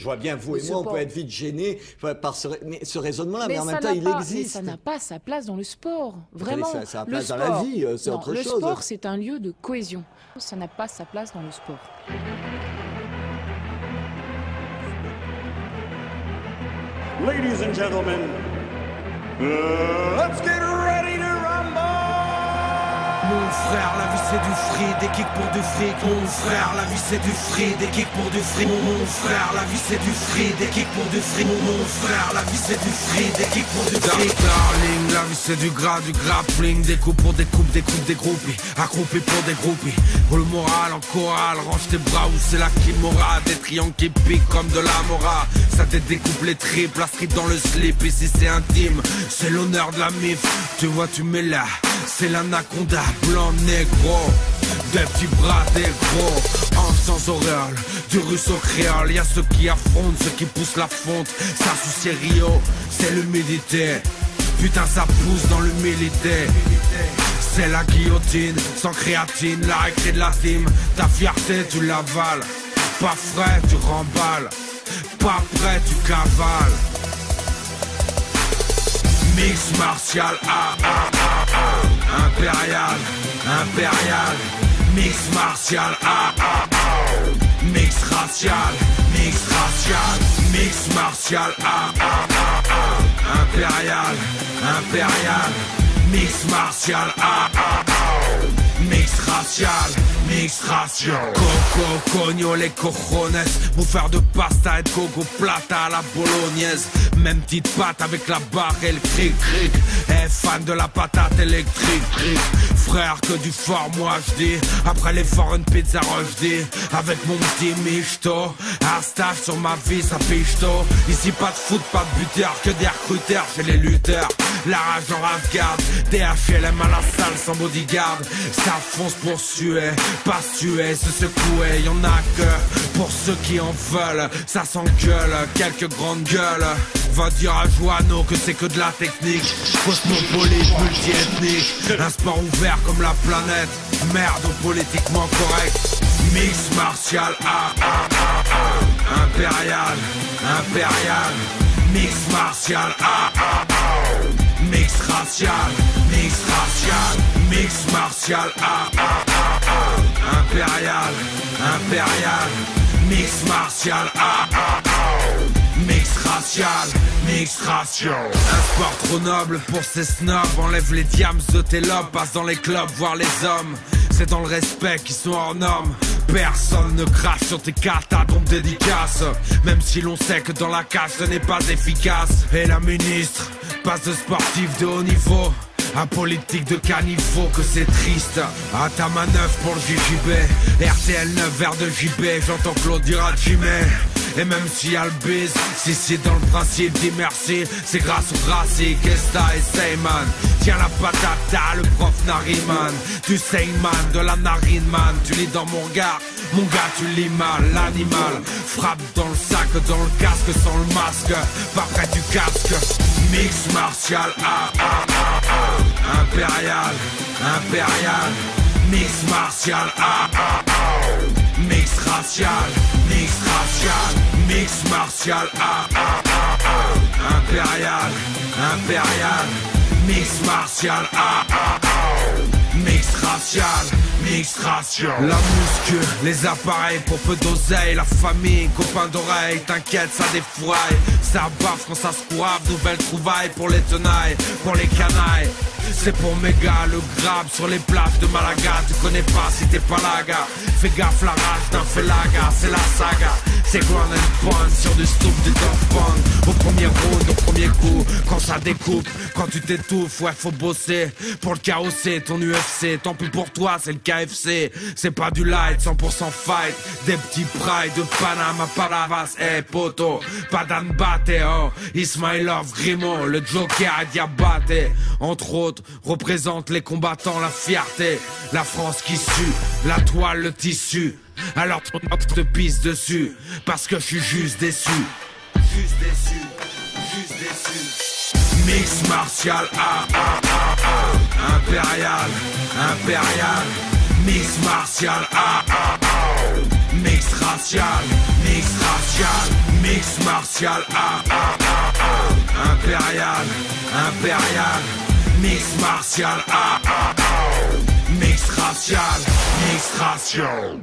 Je vois bien, vous et moi, on peut être vite gênés par ce raisonnement-là, mais en même temps, il existe. Mais ça n'a pas sa place dans le sport, vraiment. Ça a place dans la vie, c'est autre chose. Le sport, c'est un lieu de cohésion. Ça n'a pas sa place dans le sport. Ladies and gentlemen, let's get ready to rumble! Mon frère, la vie c'est du free, des kicks pour du fric. Mon frère, la vie c'est du free, des kicks pour du fric. Mon frère, la vie c'est du free, des kicks pour du fric. Mon frère, la vie c'est du free, des kicks pour du fric. Darling, la vie c'est du gras, du grappling. Des coups pour des coupes, des coupes, des groupies. Accroupis pour des groupies. Roule le moral en chorale, range tes bras où c'est la kimora. Des triangles qui piquent comme de la mora. Ça te découpe les tripes, la strip dans le slip. Et si c'est intime, c'est l'honneur de la mif. Tu vois, tu mets là, c'est l'anaconda blanc négro. Des petits bras, des gros, en sans auréole, du russo créole. Y'a ceux qui affrontent, ceux qui poussent la fonte. Ça sous Rio, c'est l'humidité. Putain ça pousse dans l'humilité. C'est la guillotine, sans créatine, la récré de la team. Ta fierté tu l'avales, pas frais tu remballes, pas prêt tu cavales. Mix martial, impérial, impérial. Mix martial, mix racial, mix racial. Mix martial, impérial, impérial. Mix martial, mix racial, mix racial. Coco, cogno, les cojones. Bouffeur de pasta et de coco plata à la bolognaise. Même petite pâte avec la barre et le cric-cric. Eh, fan de la patate électrique, frère que du fort, moi je dis. Après l'effort, une pizza rush dis. Avec mon petit michto. Un stage sur ma vie, ça piche-to. Ici pas de foot, pas de buteur, que des recruteurs chez les lutteurs. La rage en rase-garde, DHLM à la salle sans bodyguard. Ça fonce pour suer, pas suer, se secouer. Y'en a que pour ceux qui en veulent. Ça s'engueule, quelques grandes gueules. Va dire à Joanneau que c'est que de la technique. Cosmopolite, multi-ethnique. Un sport ouvert comme la planète. Merde au politiquement correct. Mix martial, impérial, impérial. Mix martial, mix racial, mix racial. Mix martial, impérial, impérial. Mix martial, mix racial, mix racial. Un sport trop noble pour ces snobs. Enlève les diams de tes lobes, passe dans les clubs voir les hommes. C'est dans le respect qu'ils sont hors normes. Personne ne crache sur tes cartes, donc dédicace. Même si l'on sait que dans la cage ce n'est pas efficace. Et la ministre passe de sportif de haut niveau à politique de caniveau, que c'est triste. À ta manœuvre pour le JJB, RTL 9 vers de JB, j'entends Claude dire à Jimmy. Et même si y'a le bise, si c'est dans le principe, dis merci. C'est grâce au classique, Esta et Seyman. Tiens la patata, le prof Nariman. Tu Seyman, de la narine man. Tu lis dans mon regard, mon gars tu lis mal. L'animal frappe dans le sac, dans le casque, sans le masque. Pas près du casque. Mix martial, impérial, impérial. Mix martial, mix racial, mix racial. Mix martial, impérial, impérial. Mix martial, mix racial, mix racial. La muscu, les appareils pour peu d'oseille. La famille, copains d'oreille, t'inquiète ça défouraille. Ça baffe quand ça se courave, nouvelle trouvaille pour les tenailles, pour les canailles. C'est pour mes gars, le grab sur les plages de Malaga. Tu connais pas si t'es pas là gars. Fais gaffe la rage d'un felaga, c'est la saga. C'est ground and pound sur du stoop du top pound. Au premier round, au premier coup, quand ça découpe, quand tu t'étouffes, ouais faut bosser. Pour le KOC, ton UFC, tant pis pour toi c'est le KFC. C'est pas du light, 100% fight. Des petits pride de Panama, Palavas, hey poto. Pas d'anbate, oh, it's my love, Grimaud. Le Joker et Diabaté, entre autres, représente les combattants, la fierté. La France qui sue, la toile, le tissu. Alors te pisse dessus, parce que je suis juste déçu. Juste déçu, juste déçu. Mix martial, impérial, impérial. Mix martial, mix racial, mix racial, mix martial, impérial, impérial, mix martial, mix racial, mix racial.